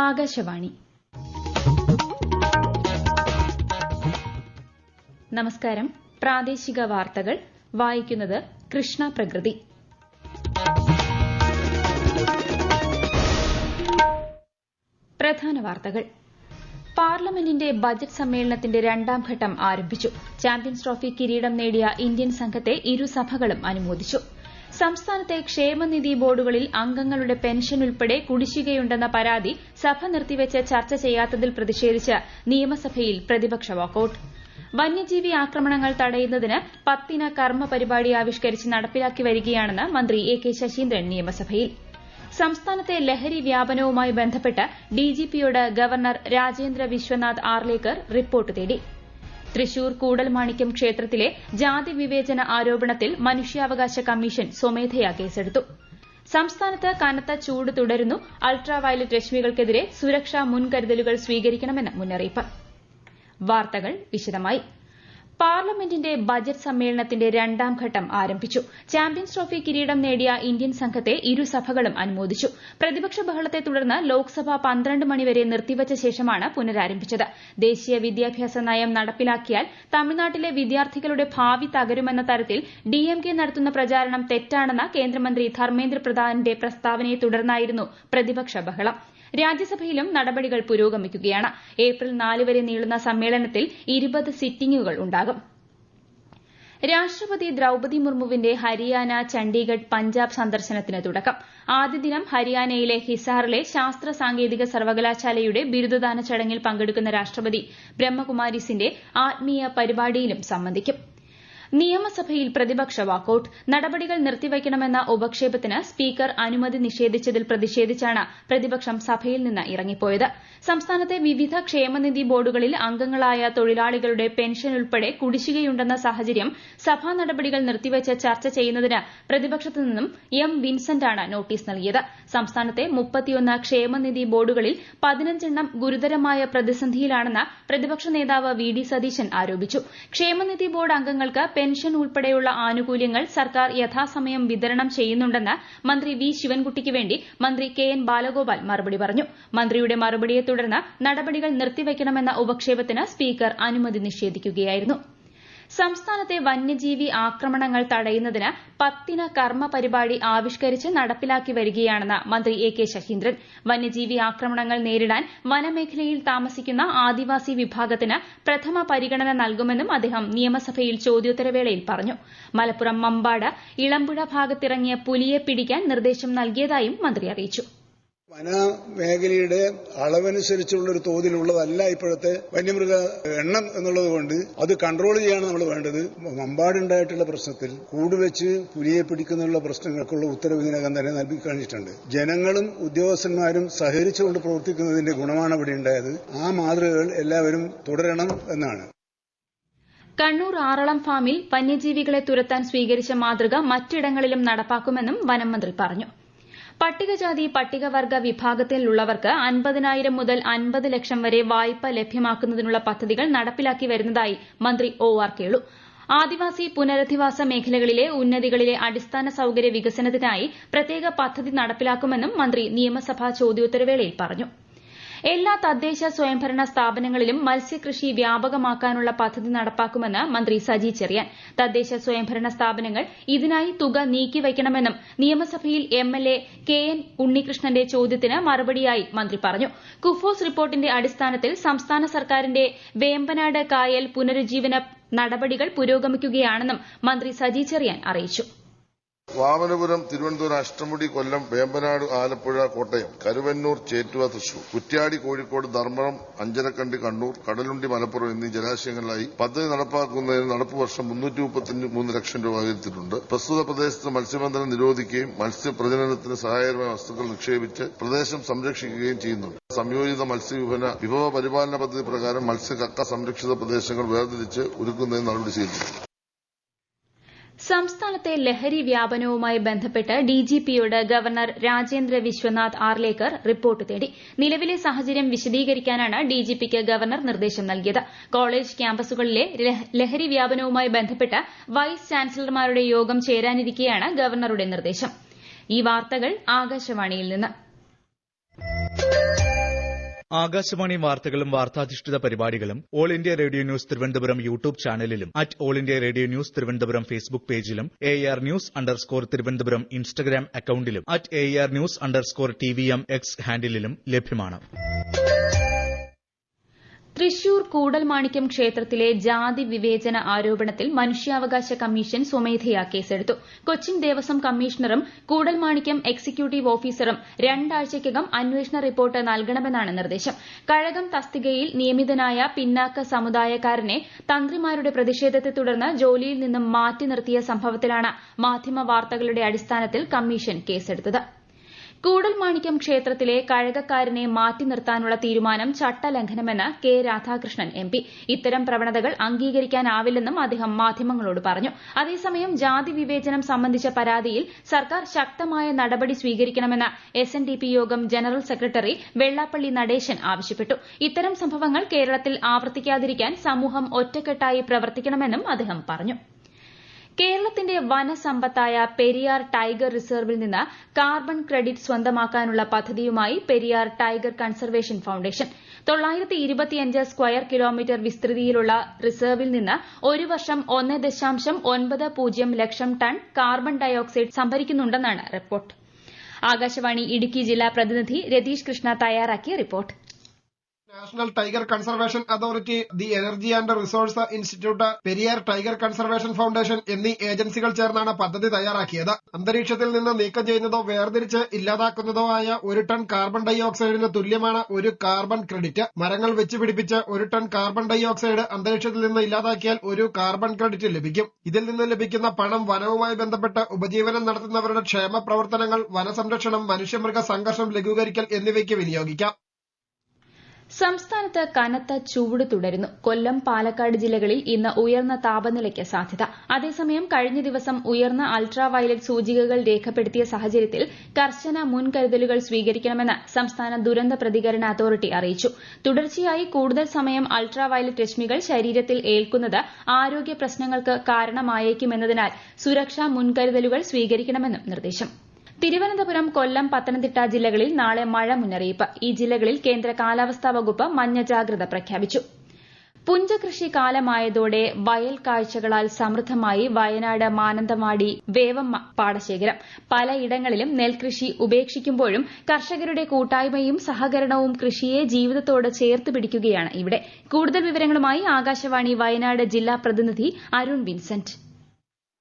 ആകാശവാണി. നമസ്കാരം. പ്രാദേശിക വാർത്തകൾ വായിക്കുന്നത് കൃഷ്ണ പ്രകൃതി. പ്രധാന വാർത്തകൾ. പാർലമെന്റിന്റെ ബജറ്റ് സമ്മേളനത്തിന്റെ രണ്ടാം ഘട്ടം ആരംഭിച്ചു. ചാമ്പ്യൻസ് ട്രോഫി കിരീടം നേടിയ ഇന്ത്യൻ സംഘത്തെ ഇരുസഭകളും അനുമോദിച്ചു. സംസ്ഥാനത്തെ ക്ഷേമനിധി ബോർഡുകളിൽ അംഗങ്ങളുടെ പെൻഷൻ ഉൾപ്പെടെ കുടിശ്ശികയുണ്ടെന്ന പരാതി സഭ നിർത്തിവച്ച് ചർച്ച ചെയ്യാത്തതിൽ പ്രതിഷേധിച്ച് നിയമസഭയിൽ പ്രതിപക്ഷ വാക്കൌട്ട്. വന്യജീവി ആക്രമണങ്ങൾ തടയുന്നതിന് 10 കർമ്മ പരിപാടി ആവിഷ്കരിച്ച് നടപ്പിലാക്കി വരികയാണെന്ന് മന്ത്രി എ കെ ശശീന്ദ്രൻ നിയമസഭയിൽ. സംസ്ഥാനത്തെ ലഹരി വ്യാപനവുമായി ബന്ധപ്പെട്ട് ഡിജിപിയോട് ഗവർണർ രാജേന്ദ്ര വിശ്വനാഥ് ആർലേക്കർ റിപ്പോർട്ട് തേടി. തൃശൂർ കൂടൽമാണിക്യം ക്ഷേത്രത്തിലെ ജാതി വിവേചന ആരോപണത്തിൽ മനുഷ്യാവകാശ കമ്മീഷൻ സ്വമേധയാ കേസെടുത്തു. സംസ്ഥാനത്ത് കനത്ത ചൂട് തുടരുന്നു. അൾട്രാ വയലറ്റ് രശ്മികൾക്കെതിരെ സുരക്ഷാ മുൻകരുതലുകൾ സ്വീകരിക്കണമെന്ന് മുന്നറിയിപ്പ്. വാർത്തകൾ വിശദമായി. പാർലമെന്റിന്റെ ബജറ്റ് സമ്മേളനത്തിന്റെ രണ്ടാം ഘട്ടം ആരംഭിച്ചു. ചാമ്പ്യൻസ് ട്രോഫി കിരീടം നേടിയ ഇന്ത്യൻ സംഘത്തെ ഇരുസഭകളും അനുമോദിച്ചു. പ്രതിപക്ഷ ബഹളത്തെ തുടർന്ന് ലോക്സഭ 12 മണിവരെ നിർത്തിവച്ച ശേഷമാണ് പുനരാരംഭിച്ചത്. ദേശീയ വിദ്യാഭ്യാസ നയം നടപ്പിലാക്കിയാൽ തമിഴ്നാട്ടിലെ വിദ്യാർത്ഥികളുടെ ഭാവി തകരുമെന്ന തരത്തിൽ ഡിഎംകെ നടത്തുന്ന പ്രചാരണം തെറ്റാണെന്ന കേന്ദ്രമന്ത്രി ധർമ്മേന്ദ്ര പ്രധാന്റെ പ്രസ്താവനയെ തുടർന്നായിരുന്നു പ്രതിപക്ഷ ബഹളം. രാജ്യസഭയിലും നടപടികൾ പുരോഗമിക്കുകയാണ്. ഏപ്രിൽ 4 വരെ നീളുന്ന സമ്മേളനത്തിൽ 20 സിറ്റിംഗുകൾ ഉണ്ടാകും. രാഷ്ട്രപതി ദ്രൌപദി മുർമുവിന്റെ ഹരിയാന, ചണ്ഡീഗഡ്, പഞ്ചാബ് സന്ദർശനത്തിന് തുടക്കം. ആദ്യ ദിനം ഹരിയാനയിലെ ഹിസാറിലെ ശാസ്ത്ര സാങ്കേതിക സർവകലാശാലയുടെ ബിരുദദാന ചടങ്ങിൽ പങ്കെടുക്കുന്ന രാഷ്ട്രപതി ബ്രഹ്മകുമാരീസിന്റെ ആത്മീയ പരിപാടിയിലും സംബന്ധിക്കും. നിയമസഭയിൽ പ്രതിപക്ഷ വാക്കൌട്ട്. നടപടികൾ നിർത്തിവയ്ക്കണമെന്ന ഉപക്ഷേപത്തിന് സ്പീക്കർ അനുമതി നിഷേധിച്ചതിൽ പ്രതിഷേധിച്ചാണ് പ്രതിപക്ഷം സഭയിൽ നിന്ന് ഇറങ്ങിപ്പോയത്. സംസ്ഥാനത്തെ വിവിധ ക്ഷേമനിധി ബോർഡുകളിൽ അംഗങ്ങളായ തൊഴിലാളികളുടെ പെൻഷൻ ഉൾപ്പെടെ കുടിശ്ശികയുണ്ടെന്ന സാഹചര്യം സഭാ നടപടികൾ നിർത്തിവച്ച് ചർച്ച ചെയ്യുന്നതിന് പ്രതിപക്ഷത്തു നിന്നും എം വിൻസെന്റാണ് നോട്ടീസ് നൽകിയത്. സംസ്ഥാനത്തെ 31 ക്ഷേമനിധി ബോർഡുകളിൽ 15 ഗുരുതരമായ പ്രതിസന്ധിയിലാണെന്ന് പ്രതിപക്ഷ നേതാവ് വി ഡി സതീശൻ ആരോപിച്ചു. ക്ഷേമനിധി ബോർഡ് അംഗങ്ങൾക്ക് പെൻഷൻ ഉൾപ്പെടെയുള്ള ആനുകൂല്യങ്ങൾ സർക്കാർ യഥാസമയം വിതരണം ചെയ്യുന്നുണ്ടെന്ന് മന്ത്രി വി ശിവൻകുട്ടിക്ക് വേണ്ടി മന്ത്രി കെ എൻ ബാലഗോപാൽ മറുപടി പറഞ്ഞു. മന്ത്രിയുടെ മറുപടിയെ തുടർന്ന് നടപടികൾ നിർത്തിവയ്ക്കണമെന്ന ഉപക്ഷേപത്തിന് സ്പീക്കർ അനുമതി നിഷേധിക്കുകയായിരുന്നു. സംസ്ഥാനത്തെ വന്യജീവി ആക്രമണങ്ങൾ തടയുന്നതിന് 10 കർമ്മ പരിപാടി ആവിഷ്കരിച്ച് നടപ്പിലാക്കി വരികയാണെന്ന് മന്ത്രി എ കെ ശശീന്ദ്രൻ. വന്യജീവി ആക്രമണങ്ങൾ നേരിടാൻ വനമേഖലയിൽ താമസിക്കുന്ന ആദിവാസി വിഭാഗത്തിന് പ്രഥമ പരിഗണന നൽകുമെന്നും അദ്ദേഹം നിയമസഭയിൽ ചോദ്യോത്തരവേളയിൽ പറഞ്ഞു. മലപ്പുറം മമ്പാട് ഇളമ്പുഴ ഭാഗത്തിറങ്ങിയ പുലിയെ പിടിക്കാൻ നിർദ്ദേശം നൽകിയതായും മന്ത്രി അറിയിച്ചു. വനമേഖലയുടെ അളവനുസരിച്ചുള്ള ഒരു തോതിലുള്ളതല്ല ഇപ്പോഴത്തെ വന്യമൃഗ എണ്ണം എന്നുള്ളത് കൊണ്ട് അത് കൺട്രോൾ ചെയ്യാണ് നമ്മൾ വേണ്ടത്. മമ്പാടുണ്ടായിട്ടുള്ള പ്രശ്നത്തിൽ കൂടുവെച്ച് പുലിയെ പിടിക്കുന്നുള്ള പ്രശ്നങ്ങൾക്കുള്ള ഉത്തരവ് ഇതിനകം തന്നെ നൽകി കഴിഞ്ഞിട്ടുണ്ട്. ജനങ്ങളും ഉദ്യോഗസ്ഥന്മാരും സഹകരിച്ചുകൊണ്ട് പ്രവർത്തിക്കുന്നതിന്റെ ഗുണമാണ് ഇവിടെ ഉണ്ടായത്. ആ മാതൃകകൾ എല്ലാവരും തുടരണം എന്നാണ്. കണ്ണൂർ ആറളം ഫാമിൽ വന്യജീവികളെ തുരത്താൻ സ്വീകരിച്ച മാതൃക മറ്റിടങ്ങളിലും നടപ്പാക്കുമെന്നും വനം മന്ത്രി പറഞ്ഞു. പട്ടികജാതി പട്ടികവർഗ വിഭാഗത്തിലുള്ളവർക്ക് 50,000 മുതൽ 50 ലക്ഷം വരെ വായ്പ ലഭ്യമാക്കുന്നതിനുള്ള പദ്ധതികൾ നടപ്പിലാക്കി വരുന്നതായി മന്ത്രി ഒ ആർ കേളു. ആദിവാസി പുനരധിവാസ മേഖലകളിലെ ഉന്നതികളിലെ അടിസ്ഥാന സൌകര്യ വികസനത്തിനായി പ്രത്യേക പദ്ധതി നടപ്പിലാക്കുമെന്നും മന്ത്രി നിയമസഭാ ചോദ്യോത്തരവേളയിൽ പറഞ്ഞു. എല്ലാ തദ്ദേശ സ്വയംഭരണ സ്ഥാപനങ്ങളിലും മത്സ്യകൃഷി വ്യാപകമാക്കാനുള്ള പദ്ധതി നടപ്പാക്കുമെന്ന് മന്ത്രി സജി ചെറിയാൻ. തദ്ദേശ സ്വയംഭരണ സ്ഥാപനങ്ങൾ ഇതിനായി തുക നീക്കിവയ്ക്കണമെന്നും നിയമസഭയിൽ എംഎൽഎ കെ എൻ ഉണ്ണികൃഷ്ണന്റെ ചോദ്യത്തിന് മറുപടിയായി മന്ത്രി പറഞ്ഞു. കുഫോസ് റിപ്പോർട്ടിന്റെ അടിസ്ഥാനത്തിൽ സംസ്ഥാന സർക്കാരിന്റെ വേമ്പനാട് കായൽ പുനരുജ്ജീവന നടപടികൾ പുരോഗമിക്കുകയാണെന്നും മന്ത്രി സജി ചെറിയാൻ അറിയിച്ചു. വാമനപുരം, തിരുവനന്തപുരം, അഷ്ടമുടി, കൊല്ലം, വേമ്പനാട്, ആലപ്പുഴ, കോട്ടയം, കരുവന്നൂർ, ചേറ്റുവ, തൃശൂർ, കുറ്റ്യാടി, കോഴിക്കോട്, ധർമ്മടം, അഞ്ചരക്കണ്ടി, കണ്ണൂർ, കടലുണ്ടി, മലപ്പുറം എന്നീ ജലാശയങ്ങളിലായി പദ്ധതി നടപ്പാക്കുന്നതിന് നടപ്പുവർഷം 333 ലക്ഷം രൂപ വകയിരുത്തിയിട്ടുണ്ട്. പ്രസ്തുത പ്രദേശത്ത് മത്സ്യബന്ധനം നിരോധിക്കുകയും മത്സ്യപ്രജനനത്തിന് സഹായകരമായ വസ്തുക്കൾ നിക്ഷേപിച്ച് പ്രദേശം സംരക്ഷിക്കുകയും ചെയ്യുന്നുണ്ട്. സംയോജിത വിഭവ പരിപാലന പദ്ധതി പ്രകാരം മത്സ്യകക്ക സംരക്ഷിത പ്രദേശങ്ങൾ വേർതിരിച്ച് ഒരുക്കുന്നതിന് നടപടി സ്വീകരിച്ചു. സംസ്ഥാനത്തെ ലഹരി വ്യാപനവുമായി ബന്ധപ്പെട്ട് ഡിജിപിയോട് ഗവർണർ രാജേന്ദ്ര വിശ്വനാഥ് ആർലേക്കർ റിപ്പോർട്ട് തേടി. നിലവിലെ സാഹചര്യം വിശദീകരിക്കാനാണ് ഡിജിപിക്ക് ഗവർണർ നിർദ്ദേശം നൽകിയത്. കോളേജ് ക്യാമ്പസുകളിലെ ലഹരി വ്യാപനവുമായി ബന്ധപ്പെട്ട് വൈസ് ചാൻസലർമാരുടെ യോഗം ചേരാനിരിക്കെയാണ് ഗവർണറുടെ നിർദ്ദേശം. ഈ വാർത്തകൾ ആകാശവാണിയിൽ നിന്ന്. ആകാശവാണി വാർത്തകളും വാർത്താധിഷ്ഠിത പരിപാടികളും all India radio news Thiruvananthapuram YouTube ചാനലിലും @all India radio news Thiruvananthapuram Facebook പേജിലും AR News_ തിരുവനന്തപുരം ഇൻസ്റ്റഗ്രാം അക്കൌണ്ടിലും @AR News_TVM X ഹാൻഡിലും ലഭ്യമാണ്. തൃശൂർ കൂടൽമാണിക്യം ക്ഷേത്രത്തിലെ ജാതി വിവേചന ആരോപണത്തിൽ മനുഷ്യാവകാശ കമ്മീഷൻ സ്വമേധയാ കേസെടുത്തു. കൊച്ചിൻ ദേവസ്വം കമ്മീഷണറും കൂടൽമാണിക്യം എക്സിക്യൂട്ടീവ് ഓഫീസറും 2 ആഴ്ചയ്ക്കകം അന്വേഷണ റിപ്പോർട്ട് നൽകണമെന്നാണ് നിർദ്ദേശം. കഴകം തസ്തികയിൽ നിയമിതനായ പിന്നാക്ക സമുദായക്കാരനെ തന്ത്രിമാരുടെ പ്രതിഷേധത്തെ തുടർന്ന് ജോലിയിൽ നിന്നും മാറ്റി നിർത്തിയ സംഭവത്തിലാണ് മാധ്യമ വാർത്തകളുടെ അടിസ്ഥാനത്തിൽ കമ്മീഷൻ കേസെടുത്തത്. കൂടൽമാണിക്യം ക്ഷേത്രത്തിലെ കഴകക്കാരനെ മാറ്റി നിർത്താനുള്ള തീരുമാനം ചട്ടലംഘനമെന്ന് കെ രാധാകൃഷ്ണൻ MP. ഇത്തരം പ്രവണതകൾ അംഗീകരിക്കാനാവില്ലെന്നും അദ്ദേഹം മാധ്യമങ്ങളോട് പറഞ്ഞു. അതേസമയം ജാതി വിവേചനം സംബന്ധിച്ച പരാതിയിൽ സർക്കാർ ശക്തമായ നടപടി സ്വീകരിക്കണമെന്ന് SNDP യോഗം ജനറൽ സെക്രട്ടറി വെള്ളാപ്പള്ളി നടേശൻ ആവശ്യപ്പെട്ടു. ഇത്തരം സംഭവങ്ങൾ കേരളത്തിൽ ആവർത്തിക്കാതിരിക്കാൻ സമൂഹം ഒറ്റക്കെട്ടായി പ്രവർത്തിക്കണമെന്നും അദ്ദേഹം പറഞ്ഞു. കേരളത്തിന്റെ വനസമ്പത്തായ പെരിയാർ ടൈഗർ റിസർവിൽ നിന്ന് കാർബൺ ക്രെഡിറ്റ് സ്വന്തമാക്കാനുള്ള പദ്ധതിയുമായി Periyar tiger conservation foundation 925 square kilometre വിസ്തൃതിയിലുള്ള റിസർവിൽ നിന്ന് ഒരു വർഷം 1.90 ലക്ഷം ടൺ കാർബൺ ഡയോക്സൈഡ് സംഭരിക്കുന്നുണ്ടെന്നാണ് റിപ്പോർട്ട്. ആകാശവാണി ഇടുക്കി ജില്ലാ പ്രതിനിധി രതീഷ് കൃഷ്ണ തയ്യാറാക്കിയ report. National tiger conservation authority, the energy and resource institute, Periyar tiger conservation foundation എന്നീ ഏജൻസികൾ ചേർന്നാണ് പദ്ധതി തയ്യാറാക്കിയത്. അന്തരീക്ഷത്തിൽ നിന്ന് നീക്കം ചെയ്യുന്നതോ വേർതിരിച്ച് ഇല്ലാതാക്കുന്നതോ ആയ 1 ടൺ കാർബൺ ഡൈ ഓക്സൈഡിന് തുല്യമാണ് ഒരു കാർബൺ ക്രെഡിറ്റ്. മരങ്ങൾ വെച്ചുപിടിപ്പിച്ച് 1 ടൺ കാർബൺ ഡൈ ഓക്സൈഡ് അന്തരീക്ഷത്തിൽ നിന്ന് ഇല്ലാതാക്കിയാൽ ഒരു കാർബൺ ക്രെഡിറ്റ് ലഭിക്കും. ഇതിൽ നിന്ന് ലഭിക്കുന്ന പണം വനവുമായി ബന്ധപ്പെട്ട് ഉപജീവനം നടത്തുന്നവരുടെ ക്ഷേമ പ്രവർത്തനങ്ങൾ, വനസംരക്ഷണം, മനുഷ്യമൃഗ സംഘർഷം ലഘൂകരിക്കൽ എന്നിവയ്ക്ക് വിനിയോഗിക്കാം. സംസ്ഥാനത്ത് കനത്ത ചൂട് തുടരുന്നു. കൊല്ലം, പാലക്കാട് ജില്ലകളിൽ ഇന്ന് ഉയർന്ന താപനിലയ്ക്ക് സാധ്യത. അതേസമയം കഴിഞ്ഞ ദിവസം ഉയർന്ന അൾട്രാ വയലറ്റ് സൂചികകൾ രേഖപ്പെടുത്തിയ സാഹചര്യത്തിൽ കർശന മുൻകരുതലുകൾ സ്വീകരിക്കണമെന്ന് സംസ്ഥാന ദുരന്ത പ്രതികരണ അതോറിറ്റി അറിയിച്ചു. തുടർച്ചയായി കൂടുതൽ സമയം അൾട്രാ വയലറ്റ് രശ്മികൾ ശരീരത്തിൽ ഏൽക്കുന്നത് ആരോഗ്യ പ്രശ്നങ്ങൾക്ക് കാരണമായേക്കുമെന്നതിനാൽ സുരക്ഷാ മുൻകരുതലുകൾ സ്വീകരിക്കണമെന്നും നിർദ്ദേശം. തിരുവനന്തപുരം, കൊല്ലം, പത്തനംതിട്ട ജില്ലകളിൽ നാളെ മഴ മുന്നറിയിപ്പ്. ഈ ജില്ലകളിൽ കേന്ദ്ര കാലാവസ്ഥാ വകുപ്പ് മഞ്ഞ ജാഗ്രത പ്രഖ്യാപിച്ചു. പുഞ്ചകൃഷി കാലമായതോടെ വയൽ കാഴ്ചകളാൽ സമൃദ്ധമായി വയനാട് മാനന്തവാടി വേവം പാടശേഖരം. പലയിടങ്ങളിലും നെൽകൃഷി ഉപേക്ഷിക്കുമ്പോഴും കർഷകരുടെ കൂട്ടായ്മയും സഹകരണവും കൃഷിയെ ജീവിതത്തോട് ചേർത്ത് പിടിക്കുകയാണ് ഇവിടെ. കൂടുതൽ വിവരങ്ങളുമായി ആകാശവാണി വയനാട് ജില്ലാ പ്രതിനിധി അരുൺ വിൻസെന്റ്.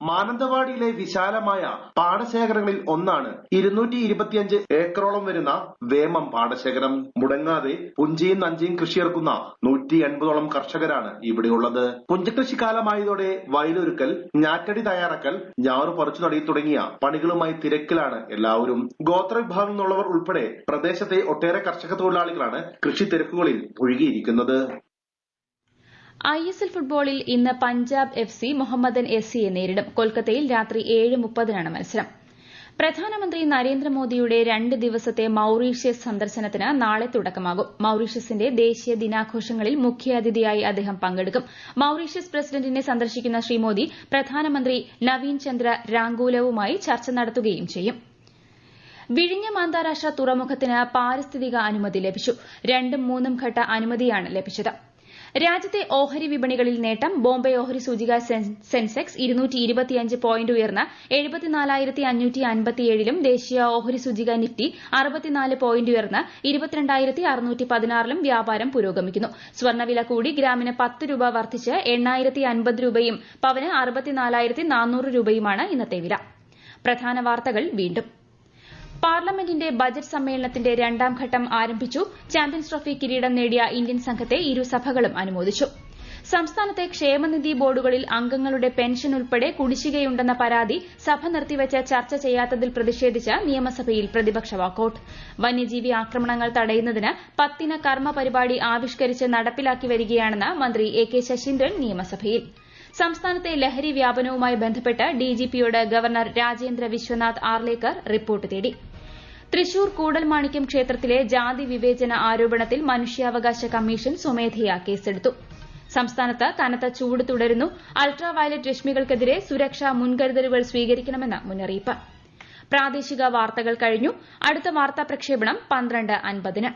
മാനന്തവാടിയിലെ വിശാലമായ പാടശേഖരങ്ങളിൽ ഒന്നാണ് 225 ഏക്കറോളം വരുന്ന വേമം പാടശേഖരം. മുടങ്ങാതെ പുഞ്ചയും നഞ്ചയും കൃഷിയിറക്കുന്ന 180ഓളം കർഷകരാണ് ഇവിടെയുള്ളത്. പുഞ്ചകൃഷി കാലമായതോടെ വയലൊരുക്കൽ, ഞാറ്റടി തയ്യാറാക്കൽ, ഞാറു പറിച്ചു നടി തുടങ്ങിയ പണികളുമായി തിരക്കിലാണ് എല്ലാവരും. ഗോത്രവിഭാഗം എന്നുള്ളവർ ഉൾപ്പെടെ പ്രദേശത്തെ ഒട്ടേറെ കർഷക തൊഴിലാളികളാണ് കൃഷി തിരക്കുകളിൽ മുഴുകിയിരിക്കുന്നത്. ISL ഫുട്ബോളിൽ ഇന്ന് പഞ്ചാബ് FC മുഹമ്മദൻ SCയെ നേരിടും. കൊൽക്കത്തയിൽ രാത്രി 7:30-നാണ് മത്സരം. പ്രധാനമന്ത്രി നരേന്ദ്രമോദിയുടെ 2 ദിവസത്തെ മൌറീഷ്യസ് സന്ദർശനത്തിന് നാളെ തുടക്കമാകും. മൌറീഷ്യസിന്റെ ദേശീയ ദിനാഘോഷങ്ങളിൽ മുഖ്യാതിഥിയായി അദ്ദേഹം പങ്കെടുക്കും. മൌറീഷ്യസ് പ്രസിഡന്റിനെ സന്ദർശിക്കുന്ന ശ്രീ മോദി പ്രധാനമന്ത്രി നവീൻ ചന്ദ്ര രാങ്കൂലവുമായി ചർച്ച നടത്തുകയും ചെയ്യും. വിഴിഞ്ഞം അന്താരാഷ്ട്ര തുറമുഖത്തിന് പാരിസ്ഥിതിക അനുമതി ലഭിച്ചു. 2ഉം 3ഉം ഘട്ട അനുമതിയാണ് ലഭിച്ചത്. രാജ്യത്തെ ഓഹരി വിപണികളിൽ നേട്ടം. ബോംബെ ഓഹരി സൂചിക സെൻസെക്സ് 225 പോയിന്റ് ഉയർന്ന് 74,557-ലും ദേശീയ ഓഹരി സൂചിക നിഫ്റ്റി 64 പോയിന്റ് ഉയർന്ന് 22,616-ലും വ്യാപാരം പുരോഗമിക്കുന്നു. സ്വർണ്ണവില കൂടി ഗ്രാമിന് 10 രൂപ വർദ്ധിച്ച് 8,050 രൂപയും പവന് 64,400 രൂപയുമാണ് ഇന്നത്തെ വില. പ്രധാന വാർത്തകൾ വീണ്ടും. പാർലമെന്റിന്റെ ബജറ്റ് സമ്മേളനത്തിന്റെ 2ാം ഘട്ടം ആരംഭിച്ചു. ചാമ്പ്യൻസ് ട്രോഫി കിരീടം നേടിയ ഇന്ത്യൻ സംഘത്തെ ഇരുസഭകളും അനുമോദിച്ചു. സംസ്ഥാനത്തെ ക്ഷേമനിധി ബോർഡുകളിൽ അംഗങ്ങളുടെ പെൻഷൻ ഉൾപ്പെടെ കുടിശ്ശികയുണ്ടെന്ന പരാതി സഭ നിർത്തിവച്ച് ചർച്ച ചെയ്യാത്തതിൽ പ്രതിഷേധിച്ച് നിയമസഭയിൽ പ്രതിപക്ഷ വാക്കൌട്ട്. വന്യജീവി ആക്രമണങ്ങൾ തടയുന്നതിന് 10 കർമ്മ പരിപാടി ആവിഷ്കരിച്ച് നടപ്പിലാക്കി വരികയാണെന്ന് മന്ത്രി AK ശശീന്ദ്രൻ നിയമസഭയിൽ. സംസ്ഥാനത്തെ ലഹരി വ്യാപനവുമായി ബന്ധപ്പെട്ട് DGPയോട് ഗവർണർ രാജേന്ദ്ര വിശ്വനാഥ് ആർലേക്കർ റിപ്പോർട്ട് തേടി. തൃശൂർ കൂടൽമാണിക്യം ക്ഷേത്രത്തിലെ ജാതി വിവേചന ആരോപണത്തിൽ മനുഷ്യാവകാശ കമ്മീഷൻ സ്വമേധയാ കേസെടുത്തു. സംസ്ഥാനത്ത് കനത്ത ചൂട് തുടരുന്നു. അൾട്രാ വയലറ്റ് രശ്മികൾക്കെതിരെ സുരക്ഷാ മുൻകരുതലുകൾ സ്വീകരിക്കണമെന്ന് മുന്നറിയിപ്പ്. പ്രാദേശിക വാർത്തകൾ കഴിഞ്ഞു. അടുത്ത വാർത്താ പ്രക്ഷേപണം 12:50-ന്.